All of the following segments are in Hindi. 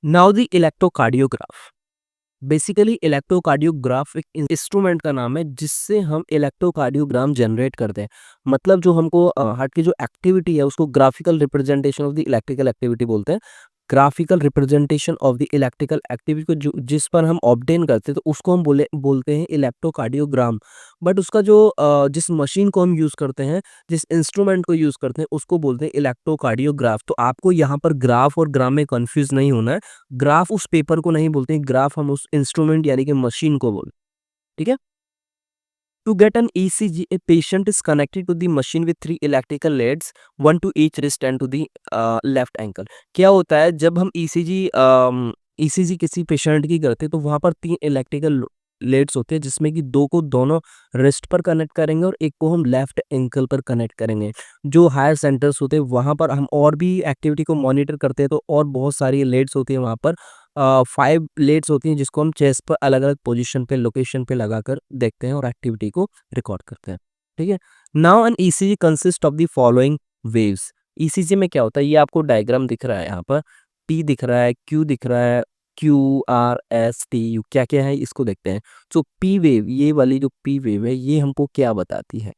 Now the electrocardiograph. Basically electrocardiograph एक इंस्ट्रूमेंट का नाम है जिससे हम इलेक्ट्रोकार्डियोग्राम जनरेट करते हैं। मतलब जो हमको हार्ट की जो एक्टिविटी है उसको graphical representation of the electrical activity बोलते हैं। Graphical representation of the electrical activity को जो जिस पर हम ऑब्टेन करते हैं तो उसको हम बोलते हैं इलेक्ट्रोकार्डियोग्राम। बट उसका जो जिस मशीन को हम यूज करते हैं, जिस इंस्ट्रूमेंट को यूज करते हैं उसको बोलते हैं इलेक्ट्रोकार्डियोग्राफ। तो आपको यहाँ पर ग्राफ और ग्राम में कंफ्यूज नहीं होना है। ग्राफ उस पेपर को नहीं बोलते हैं, ग्राफ हम उस इंस्ट्रूमेंट यानी कि मशीन को बोलते हैं। ठीक है। To get an ECG a patient is connected to the machine with 3 electrical leads, one to each wrist and to the left ankle. क्या होता है जब हम ईसीजी किसी पेशेंट की करते हैं तो वहां पर 3 इलेक्ट्रिकल लेड्स होते हैं जिसमें कि 2 को दोनों रिस्ट पर कनेक्ट करेंगे और एक को हम लेफ्ट एंकल पर कनेक्ट करेंगे। जो हायर सेंटर्स होते हैं वहां पर हम और भी एक्टिविटी को मॉनिटर करते हैं तो और बहुत सारी लेड्स होती है वहां पर। 5 लेट्स होती हैं जिसको हम चेस्ट पर अलग-अलग पोजीशन पे, लोकेशन पे लगाकर देखते हैं और एक्टिविटी को रिकॉर्ड करते हैं। ठीक है? Now an ECG consist of the following waves. ECG में क्या होता है, ये आपको डायग्राम दिख रहा है यहाँ पर, टी दिख रहा है, क्यू दिख रहा है, Q, R, S, T, U क्या-क्या है इसको देखते हैं। सो पी वेव, ये वाली जो पी वेव है ये हमको क्या बताती है?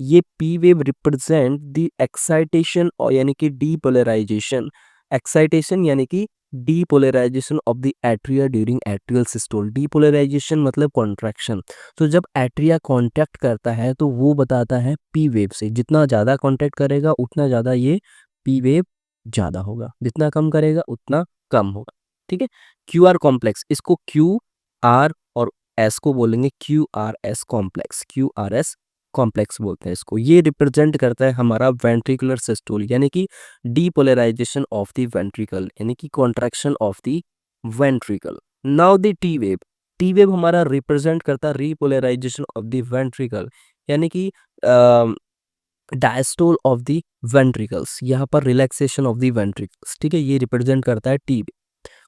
ये P wave represent the excitation और यानी कि डीपोलराइजेशन। एक्साइटेशन यानी कि depolarisation of the atria during atrial systole. Depolarisation मतलब कॉन्ट्रैक्शन। तो जब एट्रिया कॉन्टैक्ट करता है तो वो बताता है पी वेव से। जितना ज़्यादा कॉन्टैक्ट करेगा उतना ज़्यादा ये पी वेव ज़्यादा होगा, जितना कम करेगा उतना कम होगा। ठीक है। क्यू आर कॉम्प्लेक्स, इसको क्यू आर और एस को बोलेंगे Q R S complex. Q R S complex बोलते हैं इसको। ये रिप्रेजेंट करता है हमारा वेंट्रिकुलर सिस्टोल यानी कि डीपोलराइजेशन ऑफ द वेंट्रिकल यानी कि contraction of the ventricle. Now the T wave. T wave हमारा रिप्रेजेंट करता है रिपोलराइजेशन ऑफ द वेंट्रिकल यानी कि डायस्टोल ऑफ द वेंट्रिकल्स, यहाँ पर रिलैक्सेशन ऑफ द वेंट्रिकल्स। ठीक है, ये रिप्रेजेंट करता है टी वेव।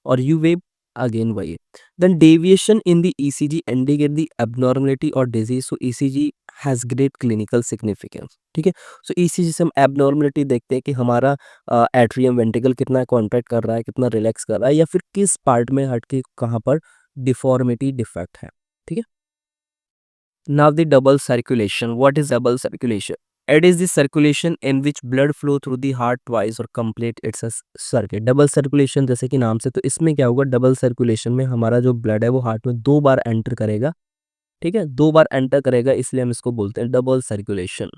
और यू वेव अगेन वही है। Then deviation in the ECG indicate the abnormality और disease. So ECG has great clinical significance. ठीक है। सो ईसीजी से हम एबनॉर्मलिटी देखते हैं कि हमारा एट्रियम वेंट्रिकल कितना कॉन्ट्रैक्ट कर रहा है, कितना रिलैक्स कर रहा है, या फिर किस पार्ट में हट के कहाँ पर डिफॉर्मिटी डिफेक्ट है। ठीक है। Now the double circulation. What is double circulation? It is the circulation in which blood flow through the heart twice or complete its circuit. Double circulation जैसे कि नाम से, तो इसमें क्या होगा, डबल सर्कुलेशन में हमारा जो ब्लड है वो हार्ट में 2 बार एंटर करेगा। ठीक है, 2 बार एंटर करेगा इसलिए हम इसको बोलते हैं डबल सर्कुलेशन।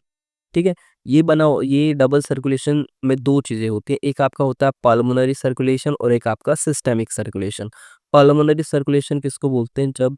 ठीक है। ये डबल सर्कुलेशन में 2 चीज़ें होती हैं, एक आपका होता है पल्मोनरी सर्कुलेशन और एक आपका सिस्टेमिक सर्कुलेशन। पल्मोनरी सर्कुलेशन किसको बोलते हैं, जब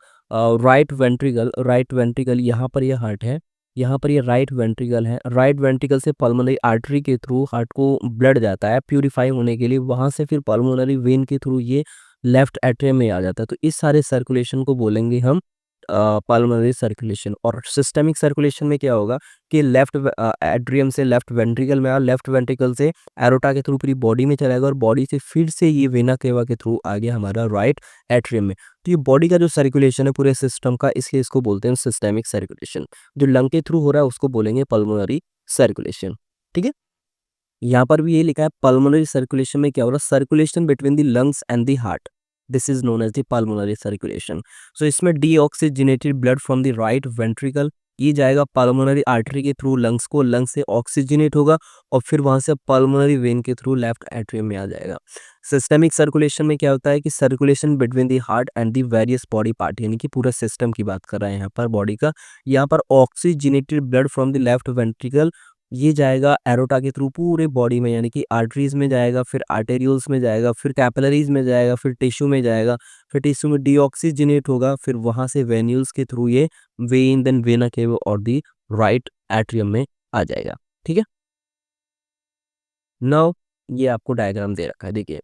राइट वेंट्रिकल यहाँ पर ये हार्ट है, यहाँ पर ये राइट वेंट्रिकल है, राइट वेंट्रिकल से पल्मोनरी आर्टरी के थ्रू हार्ट को ब्लड जाता है प्यूरिफाई होने के लिए, वहाँ से फिर पल्मोनरी वेन के थ्रू ये लेफ्ट एट्रियम में आ जाता है। तो इस सारे सर्कुलेशन को बोलेंगे हम पल्मोनरी सर्कुलेशन। और सिस्टेमिक सर्कुलेशन में क्या होगा कि एट्रियम से लेफ्ट वेंट्रिकल में, लेफ्ट वेंट्रिकल से एरोटा के थ्रू पूरी बॉडी में चलाएगा और बॉडी से फिर से ये वेना केवा के थ्रू आ गया हमारा राइट एट्रियम में। तो ये बॉडी का जो सर्कुलेशन है पूरे सिस्टम का, इसलिए इसको बोलते हैं सिस्टेमिक सर्कुलेशन। जो लंग के थ्रू हो रहा है उसको बोलेंगे पल्मोनरी सर्कुलेशन। ठीक है। यहाँ पर भी ये लिखा है पल्मोनरी सर्कुलेशन में क्या हो रहा है, circulation between the lungs and the heart, this is known as the pulmonary circulation. So इसमें deoxygenated blood from the right ventricle ये जाएगा पल्मोनरी आर्टरी के थ्रू लंग्स को, लंग्स से ऑक्सीजनेट होगा और फिर वहां से पल्मोनरी वेन के थ्रू लेफ्ट एट्रियम में आ जाएगा। सिस्टेमिक सर्कुलेशन में क्या होता है कि circulation between the heart and the various body part यानी कि पूरा सिस्टम की बात कर रहे हैं यहाँ पर बॉडी का। यहाँ पर oxygenated blood from the left ventricle ये जाएगा एरोटा के थ्रू पूरे बॉडी में यानी कि आर्टरीज में जाएगा, फिर आर्टेरियल्स में जाएगा, फिर कैपिलरीज में जाएगा, फिर टिश्यू में जाएगा, फिर टिश्यू में डीऑक्सीजनेट होगा, फिर वहां से वेन्यूल्स के थ्रू ये वेन देन वेना केवा और दी राइट एट्रियम में आ जाएगा। ठीक है। नाउ ये आपको डायग्राम दे रखा है, देखिए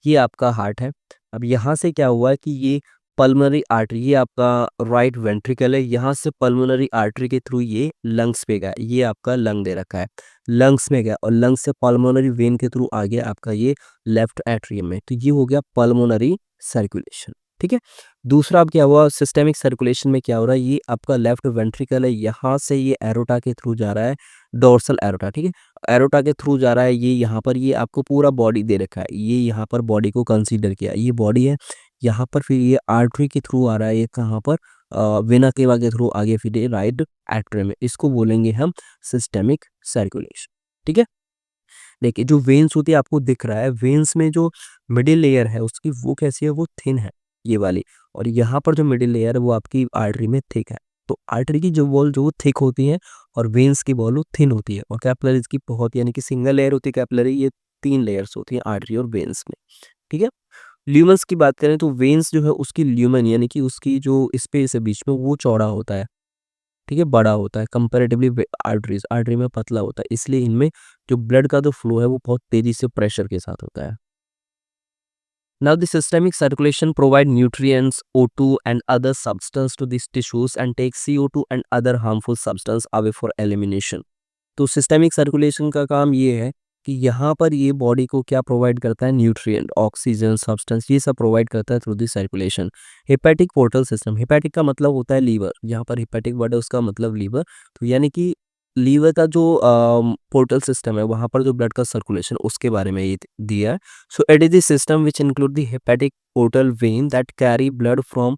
ये आपका हार्ट है। अब यहाँ से क्या हुआ है कि ये पल्मोनरी आर्टरी, ये आपका राइट वेंट्रिकल है, यहाँ से पल्मोनरी आर्टरी के थ्रू ये लंग्स पे गया, ये आपका लंग दे रखा है, लंग्स में गया और लंग्स से पल्मोनरी वेन के थ्रू आ गया आपका ये लेफ्ट एट्रियम में। तो ये हो गया पल्मोनरी सर्कुलेशन। ठीक है। दूसरा अब क्या हुआ, सिस्टेमिक सर्कुलेशन में क्या हो रहा है, ये आपका लेफ्ट वेंट्रिकल है, यहाँ से ये एरोटा के थ्रू जा रहा है, डोर्सल एरोटा। ठीक है। एरोटा के थ्रू जा रहा है, ये यहाँ पर ये आपको पूरा बॉडी दे रखा है, ये यहाँ पर बॉडी को कंसीडर किया, ये बॉडी है, यहाँ पर फिर ये आर्टरी के थ्रू आ रहा है, ये कहाँ पर वेना केवा के थ्रू आगे फिर ये राइट एट्रियम में, इसको बोलेंगे हम सिस्टेमिक सर्कुलेशन। ठीक है, देखिए जो वेन्स होती है आपको दिख रहा है, वेन्स में जो मिडिल लेयर है उसकी वो कैसी है, वो थिन है ये वाली, और यहाँ पर जो मिडिल लेयर है वो आपकी आर्टरी में थिक है। तो आर्टरी की जो वॉल जो थिक होती है और वेन्स की वॉल वो थिन होती है, और कैपिलरीज की बहुत, यानी कि सिंगल लेयर होती है कैपिलरी, ये 3 लेयर्स होती हैं आर्टरी और वेन्स में। ठीक है, ल्यूमन्स की बात करें तो वेन्स जो है उसकी ल्यूमन यानी कि उसकी जो स्पेस है बीच में वो चौड़ा होता है, ठीक है, बड़ा होता है कंपैरेटिवली आर्टरीज, आर्टरी में पतला होता है, इसलिए इनमें जो ब्लड का जो फ्लो है वो बहुत तेजी से प्रेशर के साथ होता है। Now the systemic circulation provide nutrients, O2 and other substance to these tissues and take CO2 and other harmful substance away for elimination. तो सिस्टेमिक सर्कुलेशन का काम ये है कि यहाँ पर ये बॉडी को क्या प्रोवाइड करता है, न्यूट्रिएंट, ऑक्सीजन, सब्सटेंस, ये सब प्रोवाइड करता है through the circulation. Hepatic portal system, hepatic का मतलब होता है लीवर, यहाँ पर हेपेटिक वर्ड है उसका मतलब लीवर, तो यानी कि लीवर का जो पोर्टल सिस्टम है वहाँ पर जो ब्लड का सर्कुलेशन उसके बारे में ये दिया है। So it is the system which include the hepatic portal vein that carry blood from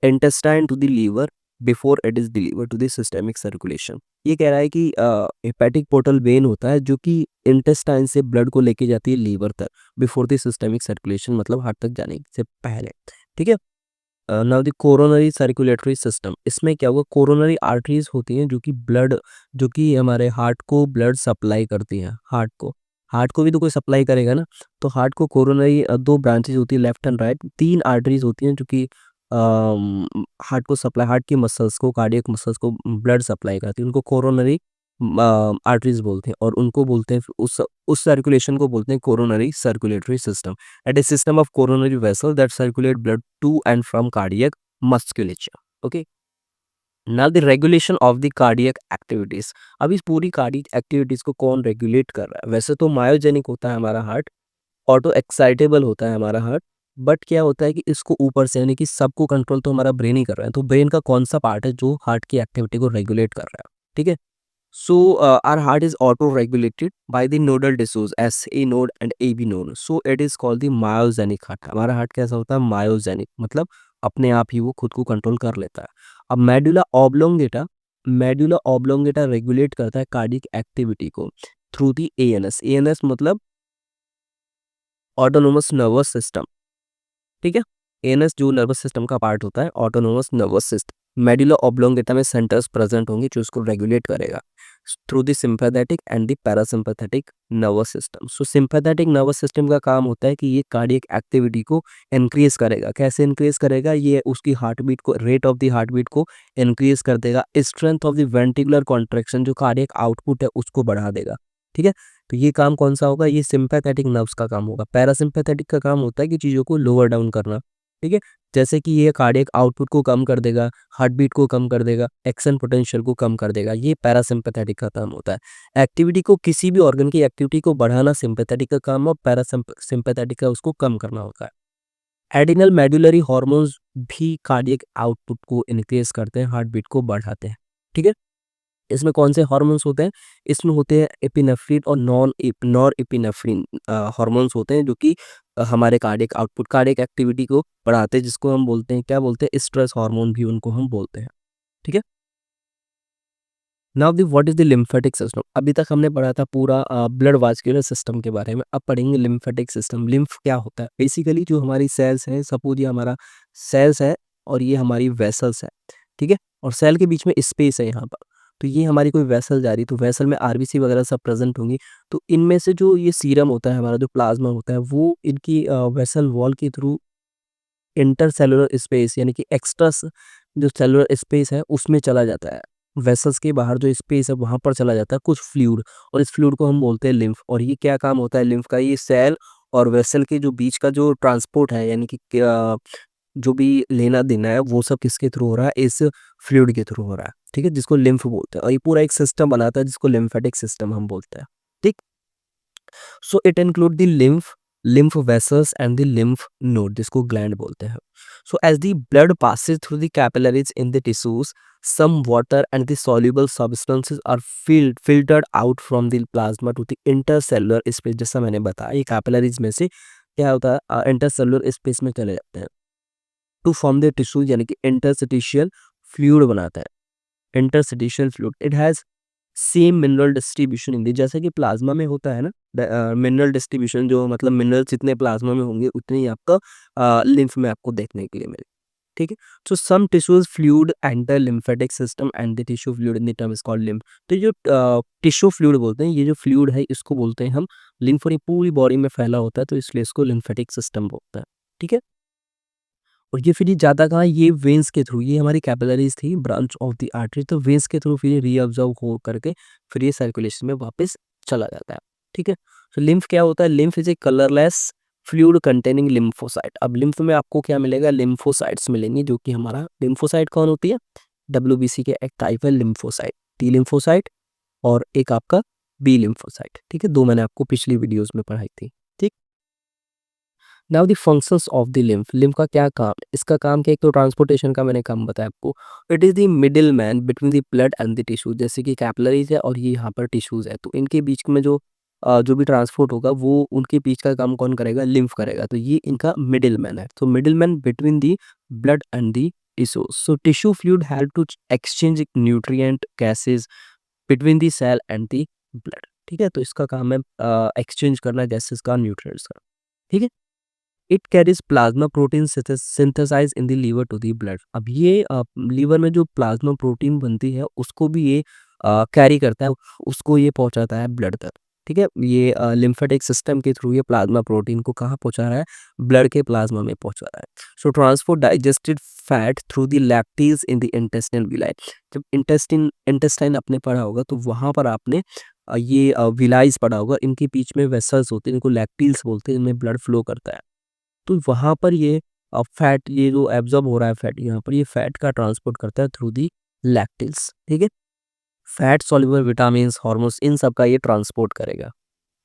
intestine to the liver before it is delivered to the systemic circulation। ये कह रहा है कि हेपेटिक पोर्टल वेन होता है जो कि इंटेस्टाइन से ब्लड को लेके जाती है लीवर तक, बिफोर द सिस्टेमिक सर्कुलेशन, मतलब हार्ट तक जाने से पहले। ठीक है, now the coronary circulatory system, इसमें क्या होगा, कोरोनरी आर्टरीज होती हैं जो कि ब्लड, जो कि हमारे हार्ट को ब्लड सप्लाई करती हैं, हार्ट को भी तो कोई सप्लाई करेगा ना, तो हार्ट को कोरोनरी 2 ब्रांचेज होती है, लेफ्ट एंड राइट, 3 आर्टरीज होती हैं जो कि हार्ट को सप्लाई, हार्ट की मसल्स को, कार्डियक मसल्स को ब्लड सप्लाई करती है, उनको कोरोनरी आर्टरीज बोलते हैं, और उनको बोलते हैं उस सर्कुलेशन को बोलते हैं coronary circulatory system. At a system of coronary vessel that circulate blood to and from cardiac musculature. Okay, now the regulation of the cardiac activities, अब इस पूरी कार्डियक एक्टिविटीज को कौन रेगुलेट कर रहा है, वैसे तो मायोजेनिक होता है हमारा हार्ट, ऑटो एक्साइटेबल होता है हमारा हार्ट, बट क्या होता है कि इसको ऊपर से, यानी कि सबको कंट्रोल तो हमारा ब्रेन ही कर रहा है, तो ब्रेन का कौन सा पार्ट है जो हार्ट की एक्टिविटी को रेगुलेट कर रहा है। ठीक है, so our heart is auto regulated by the nodal tissues SA node and AB node, so it is called the myogenic heart। हमारा हार्ट कैसा होता है, मायोजेनिक, मतलब अपने आप ही वो खुद को कंट्रोल कर लेता है। अब मेडुला ऑब्लोंगेटा रेगुलेट करता है कार्डियक एक्टिविटी को थ्रू दी ANS, ANS मतलब ऑटोनोमस नर्वस सिस्टम। ठीक है, एएनएस जो नर्वस सिस्टम का पार्ट होता है, autonomous nervous system, medulla oblongata में सेंटर्स प्रेजेंट होंगे जो इसको रेगुलेट करेगा through the sympathetic and the parasympathetic nervous system. So sympathetic nervous system का काम होता है कि ये कार्डियक एक्टिविटी को इंक्रीज करेगा। कैसे इंक्रीज करेगा, ये उसकी हार्ट बीट को, rate of the heart beat को इंक्रीज कर देगा, strength of the ventricular contraction, जो कार्डियक आउटपुट है उसको बढ़ा देगा। ठीक है, तो ये काम कौन सा होगा, ये सिंपैथेटिक नर्व्स का काम होगा। पैरासिम्पैथेटिक का काम होता है कि चीज़ों को लोअर डाउन करना। ठीक है, जैसे कि ये कार्डियक आउटपुट को कम कर देगा, हार्ट बीट को कम कर देगा, एक्शन पोटेंशियल को कम कर देगा, ये पैरासिम्पैथेटिक का काम होता है। एक्टिविटी को, किसी भी ऑर्गन की एक्टिविटी को बढ़ाना सिंपैथेटिक का काम, और पैरासिम्पैथेटिक का उसको कम करना होता है। एडिनल मेडुलरी हॉर्मोन्स भी कार्डियक आउटपुट को इंक्रीज करते हैं, हार्ट बीट को बढ़ाते हैं। ठीक है, इसमें कौन से हार्मोन्स होते हैं, इसमें होते हैं एपिनेफ्रिन और नॉर एपिनेफ्रिन हार्मोन्स होते हैं जो कि हमारे कार्डियक आउटपुट, कार्डियक एक्टिविटी को बढ़ाते हैं, जिसको हम बोलते हैं, क्या बोलते हैं, स्ट्रेस हार्मोन भी उनको हम बोलते हैं। ठीक है, now the what is the lymphatic system. अभी तक हमने पढ़ा था पूरा ब्लड वास्कुलर सिस्टम के बारे में, अब पढ़ेंगे लिम्फेटिक सिस्टम। लिम्फ क्या होता है, बेसिकली जो हमारी सेल्स हैं, सपोज ये हमारा सेल्स है और ये हमारी वेसल्स है। ठीक है, और सेल के बीच में स्पेस है यहाँ पर, तो ये हमारी कोई वेसल जा रही, तो वेसल में आरबीसी वगैरह सब प्रेजेंट होंगी, तो इनमें से जो ये सीरम होता है, हमारा जो प्लाज्मा होता है, वो इनकी वेसल वॉल के थ्रू इंटरसेलुलर स्पेस, यानी कि एक्स्ट्रा जो सेलुलर स्पेस है उसमें चला जाता है। वेसल्स के बाहर जो स्पेस है वहां पर चला जाता है कुछ फ्लूइड, और इस फ्लूइड को हम बोलते हैं लिम्फ। और ये क्या काम होता है लिम्फ का, ये सेल और वेसल के जो बीच का जो ट्रांसपोर्ट है, यानी कि जो भी लेना देना है वो सब किसके थ्रू हो रहा है, इस फ्लूइड के थ्रू हो रहा है। ठीक है, जिसको लिम्फ बोलते हैं, और ये पूरा एक सिस्टम बनाता है जिसको लिम्फेटिक सिस्टम हम बोलते हैं। ठीक, so it include the lymph, lymph vessels and the lymph node, जिसको gland बोलते हैं. So as the blood passes through the capillaries in the tissues, some water and the soluble substances are filtered out from the plasma to the intercellular space. जैसा मैंने बताया, ये capillaries में से क्या होता है, इंटरसेलुलर स्पेस में चले जाते हैं टू फॉर्म द टिश्यू, यानी कि इंटरस्टिशियल फ्लूइड बनाता है. Interstitial fluid it has same mineral distribution in the, जैसे कि प्लाज्मा में होता है ना मिनरल डिस्ट्रीब्यूशन, जो मतलब मिनरल्स जितने प्लाज्मा में होंगे उतने ही आपका लिम्फ में आपको देखने के लिए मिले. ठीक है. So some tissues fluid enter lymphatic system and the tissue fluid in the term is called lymph. तो ये जो टिश्यू फ्लूइड बोलते हैं, ये जो फ्लूइड है इसको बोलते हैं हम लिम्फ, और ये पूरी बॉडी में फैला होता है, तो इसलिए इसको लिम्फेटिक सिस्टम बोलते हैं. ठीक है. और ये फिर ये जाता कहाँ है? ये वेन्स के थ्रू, ये हमारी कैपिलरीज थी, ब्रांच ऑफ द आर्टरी, तो वेन्स के थ्रू फिर ये रीअब्जॉर्ब हो करके फिर ये सर्कुलेशन में वापस चला जाता है. ठीक है. तो लिम्फ क्या होता है? Lymph is a colourless fluid containing lymphocyte. अब लिम्फ में आपको क्या मिलेगा? लिम्फोसाइट्स मिलेंगे, जो कि हमारा लिम्फोसाइट कौन होती है? डब्ल्यूबीसी के एक टाइप है लिम्फोसाइट, टी लिम्फोसाइट और एक आपका बी लिम्फोसाइट. ठीक है. दो मैंने आपको पिछली वीडियोज में पढ़ाई थी. ठीक. Now the functions of the lymph. Lymph का क्या काम है? इसका काम क्या है? एक तो ट्रांसपोर्टेशन का मैंने काम बताया आपको. It is the middle man between the blood and the tissue. जैसे कि कैपिलरीज है और ये यहाँ पर टिश्यूज है, तो इनके बीच में जो भी ट्रांसपोर्ट होगा वो उनके बीच का काम कौन करेगा? लिम्फ करेगा. तो ये इनका मिडिल मैन है. तो middle man between the blood and the tissue. So tissue fluid help to exchange nutrient gases between the cell and the blood. ठीक है. तो इसका काम है एक्सचेंज करना गैसेस का, न्यूट्रिएंट्स का. ठीक है. It carries plasma protein synthesise in the liver to the blood. अब ये लीवर में जो प्लाज्मा प्रोटीन बनती है उसको भी ये कैरी करता है, उसको ये पहुंचाता है ब्लड तक. ठीक है. ये लिम्फेटिक सिस्टम के थ्रू ये प्लाज्मा प्रोटीन को कहाँ पहुंचा रहा है? ब्लड के प्लाज्मा में पहुंचा रहा है. सो transport digested fat through the lactase in the intestinal villi. जब इंटेस्टाइन आपने पढ़ा होगा तो वहाँ पर आपने ये विलाइज पढ़ा होगा. इनके बीच में वेसल्स होते हैं, इनको लैक्टील्स बोलते हैं, इनमें ब्लड फ्लो करता है. तो वहाँ पर ये फैट, ये जो एब्जॉर्ब हो रहा है फैट, यहाँ पर ये फैट का ट्रांसपोर्ट करता है थ्रू दी लैक्टिल्स. ठीक है. फैट सॉल्युबल विटामिन्स, हार्मोन्स, इन सब का ये ट्रांसपोर्ट करेगा.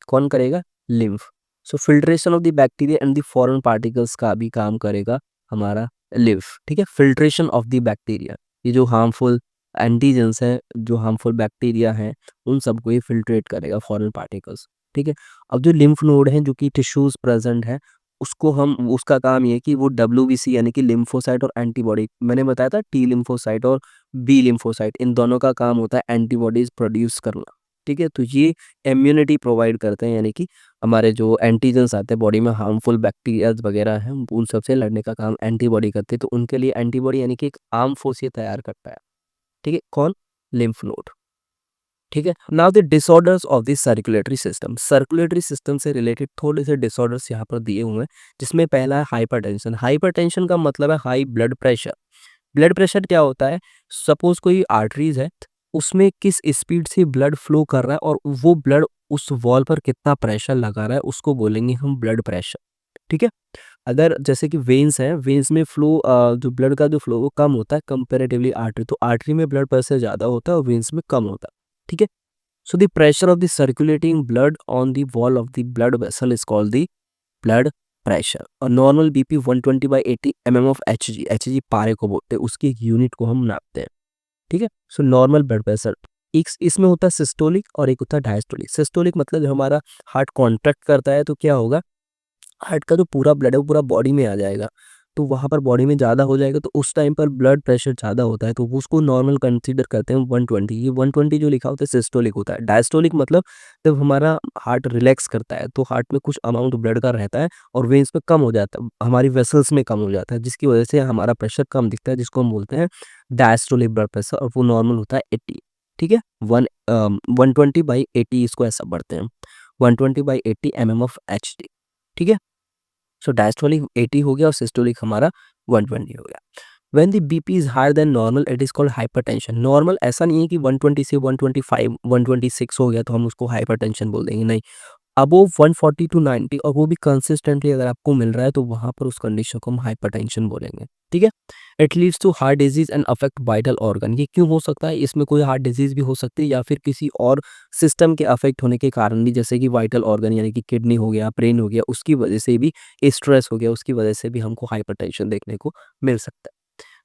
कौन करेगा? Lymph. So filtration of the bacteria and the foreign particles का भी काम करेगा हमारा लिम्फ. ठीक है. फिल्ट्रेशन ऑफ द बैक्टीरिया, ये जो हार्मफुल एंटीजेंस हैं, जो हार्मफुल बैक्टीरिया हैं, उन सबको ये फिल्ट्रेट करेगा, फॉरेन पार्टिकल्स. ठीक है. अब जो लिम्फ नोड हैं, जो कि टिश्यूज प्रेजेंट है, उसका काम ये है कि वो डब्ल्यूबीसी यानी कि लिम्फोसाइट और एंटीबॉडी, मैंने बताया था टी लिम्फोसाइट और बी लिम्फोसाइट, इन दोनों का काम होता है एंटीबॉडीज प्रोड्यूस करना. ठीक है. तो ये इम्यूनिटी प्रोवाइड करते हैं, यानी कि हमारे जो एंटीजेंस आते हैं बॉडी में, हार्मफुल बैक्टीरियाज वगैरह हैं, उन सबसे लड़ने का काम एंटीबॉडी करते हैं. तो उनके लिए एंटीबॉडी यानी कि एक आर्म फोर्स ये तैयार करता है. ठीक है. कौन? Lymph node. ठीक है. Now the disorders of the circulatory system. Circulatory system से रिलेटेड थोड़े से डिसऑर्डर्स यहाँ पर दिए हुए हैं, जिसमें पहला है हाइपरटेंशन. हाइपरटेंशन का मतलब है high blood pressure. Blood pressure क्या होता है? सपोज कोई आर्टरीज है, उसमें किस स्पीड से ब्लड फ्लो कर रहा है और वो ब्लड उस वॉल पर कितना प्रेशर लगा रहा है, उसको बोलेंगे हम ब्लड प्रेशर. ठीक है. अगर जैसे कि वेन्स है, वेन्स में फ्लो, जो ब्लड का जो फ्लो वो कम होता है कंपेरेटिवली आर्टरी, तो आर्टरी में ब्लड प्रेशर ज़्यादा होता है और वेन्स में कम होता है. ठीक है. So the pressure of the circulating blood on the wall of the blood vessel is called the blood pressure. और normal BP 120/80 mm of Hg, Hg पारे को बोलते हैं, उसकी एक यूनिट को हम नापते हैं. ठीक है. सो नॉर्मल ब्लड प्रेशर एक इसमें होता है सिस्टोलिक और एक होता है डायस्टोलिक. सिस्टोलिक मतलब जब हमारा हार्ट कॉन्ट्रैक्ट करता है तो क्या होगा? हार्ट का जो पूरा ब्लड है वो पूरा बॉडी में आ जाएगा, तो वहाँ पर बॉडी में ज़्यादा हो जाएगा, तो उस टाइम पर ब्लड प्रेशर ज़्यादा होता है, तो वो उसको नॉर्मल कंसीडर करते हैं 120. ये 120 जो लिखा होता है सिस्टोलिक होता है. डायस्टोलिक मतलब जब हमारा हार्ट रिलैक्स करता है तो हार्ट में कुछ अमाउंट ब्लड का रहता है और वेन्स में कम हो जाता है, हमारी वेसल्स में कम हो जाता है, जिसकी वजह से हमारा प्रेशर कम दिखता है, जिसको हम बोलते हैं डायस्टोलिक ब्लड प्रेशर, और वो नॉर्मल होता है 80. ठीक है. 120/80 इसको ऐसा पढ़ते हैं, 120/80 mm of Hg. ठीक है. सो डायस्टोलिक 80 हो गया और सिस्टोलिक हमारा 120 हो गया. When the BP is higher than normal it is called hypertension. Normal ऐसा नहीं है कि 120 से 125 126 हो गया तो हम उसको हाइपरटेंशन बोल देंगे, नहीं. अबोव 140 to 90 और वो भी कंसिस्टेंटली अगर आपको मिल रहा है तो वहाँ पर उस कंडीशन को हम हाइपरटेंशन बोलेंगे. ठीक है? It leads to heart disease and affect vital organ. ये क्यों हो सकता है? इसमें कोई हार्ट डिजीज़ भी हो सकती है या फिर किसी और सिस्टम के अफेक्ट होने के कारण भी, जैसे कि वाइटल ऑर्गन यानी कि किडनी हो गया, ब्रेन हो गया, उसकी वजह से भी स्ट्रेस हो गया, उसकी वजह से भी हमको हाइपरटेंशन देखने को मिल सकता है।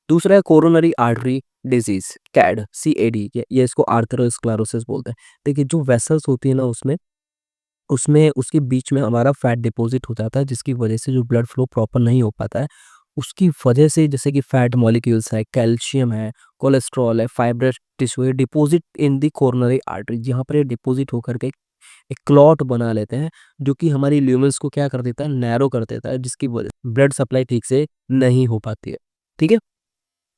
दूसरा है coronary artery disease, CAD, CAD, ये इसको आर्थरोस्क्लेरोसिस बोलते हैं। देखिए जो वेसल्स होती है ना उसमें उसमें उसके बीच में हमारा फैट डिपॉज़िट हो जाता है, जिसकी वजह से जो ब्लड फ्लो प्रॉपर नहीं हो पाता है। उसकी वजह से जैसे कि फैट मॉलिक्यूल्स है, कैल्शियम है, कोलेस्ट्रॉल है, फाइब्रस टिश्यू है, deposit in the coronary artery, जहाँ पर ये डिपॉज़िट होकर के एक क्लॉट बना लेते हैं, जो कि हमारी ल्यूमेन्स को क्या कर देता है, नैरो कर देता है, जिसकी वजह ब्लड सप्लाई ठीक से नहीं हो पाती है। ठीक है?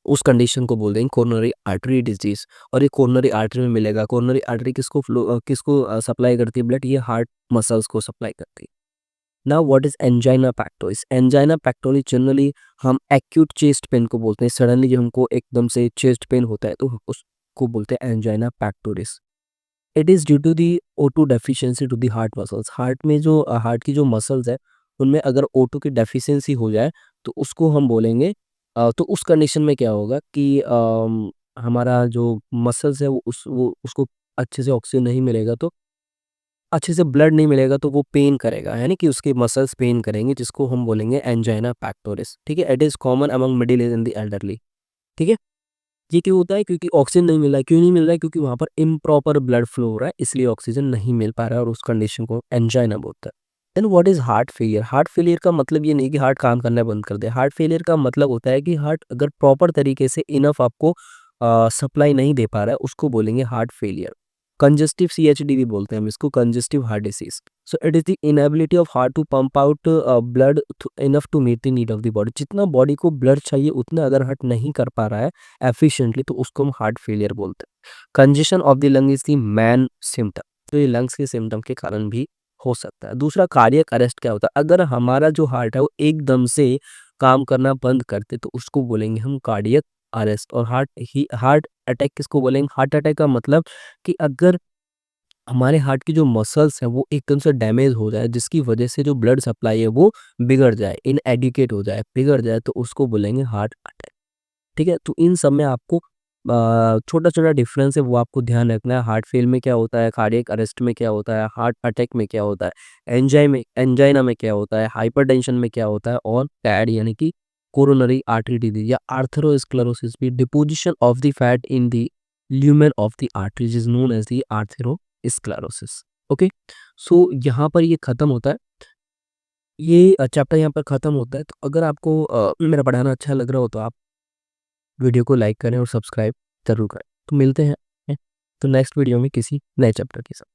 उस कंडीशन को बोल देंगे कोरोनरी आर्टरी डिजीज़, और ये कोरोनरी आर्टरी में मिलेगा। कोरोनरी आर्टरी किसको सप्लाई करती है ब्लड? ये हार्ट मसल्स को सप्लाई करती है। Now what is angina pectoris? Angina pectoris generally हम एक्यूट चेस्ट पेन को बोलते हैं। सडनली जब हमको एकदम से चेस्ट पेन होता है तो उसको बोलते हैं angina pectoris. It is due to the O2 deficiency to the heart muscles. Heart में जो हार्ट की जो मसल्स है, उनमें अगर O2 की डेफिशिएंसी हो जाए तो उसको हम बोलेंगे, तो उस कंडीशन में क्या होगा कि हमारा जो मसल्स है वो उसको अच्छे से ऑक्सीजन नहीं मिलेगा, तो अच्छे से ब्लड नहीं मिलेगा तो वो पेन करेगा, यानी कि उसके मसल्स पेन करेंगे, जिसको हम बोलेंगे एंजाइना पेक्टोरिस। ठीक है? It is common among middle age in the elderly. ठीक है? ये क्यों होता है? क्योंकि ऑक्सीजन नहीं मिल रहा है। क्यों नहीं मिल रहा है? क्योंकि वहाँ पर इम्प्रॉपर ब्लड फ्लो हो रहा है, इसलिए ऑक्सीजन नहीं मिल पा रहा है और उस कंडीशन को एंजाइना बोलते हैं। Then what is heart failure? Heart failure का मतलब ये नहीं कि हार्ट काम करना बंद कर दे। हार्ट फेलियर का मतलब होता है कि हार्ट अगर प्रॉपर तरीके से इनफ आपको सप्लाई नहीं दे पा रहा है, उसको बोलेंगे हार्ट फेलियर। कंजेस्टिव सीएचडी भी बोलते हैं हम इसको, congestive heart disease. So it is the inability of heart to pump out blood enough to meet the need of the body. जितना बॉडी को ब्लड चाहिए उतना अगर हार्ट नहीं कर पा रहा है एफिशिएंटली, तो उसको हम हार्ट फेलियर बोलते हैं। Congestion of the lung is the main symptom. तो ये लंग्स के सिम्पटम के कारण भी हो सकता है। दूसरा कार्डियक अरेस्ट क्या होता है? अगर हमारा जो हार्ट है वो एकदम से काम करना बंद कर दे तो उसको बोलेंगे हम कार्डियक अरेस्ट। और हार्ट अटैक किसको बोलेंगे? हार्ट अटैक का मतलब कि अगर हमारे हार्ट की जो मसल्स हैं वो एकदम से डैमेज हो जाए, जिसकी वजह से जो ब्लड सप्लाई है वो बिगड़ जाए, इनएडिक्वेट हो जाए, बिगड़ जाए, तो उसको बोलेंगे हार्ट अटैक। ठीक है? तो इन सब में आपको छोटा-छोटा डिफरेंस है वो आपको ध्यान रखना है। हार्ट फेल में क्या होता है, कार्डियक अरेस्ट में क्या होता है, हार्ट अटैक में क्या होता है, एंजाइना में क्या होता है, हाइपरटेंशन में क्या होता है, और कैड यानी कि कोरोनरी आर्टरी डिजीज या आर्थरोस्क्लेरोसिस भी deposition of the fat in the lumen of the arteries is known as the atherosclerosis. Okay, so यहाँ पर ये खत्म होता है। ये चैप्टर यहाँ पर खत्म होता है। तो अगर आपको मेरा पढ़ाना अच्छा लग रहा हो तो आप वीडियो को लाइक करें और सब्सक्राइब ज़रूर करें। तो मिलते हैं, तो नेक्स्ट वीडियो में किसी नए चैप्टर के साथ।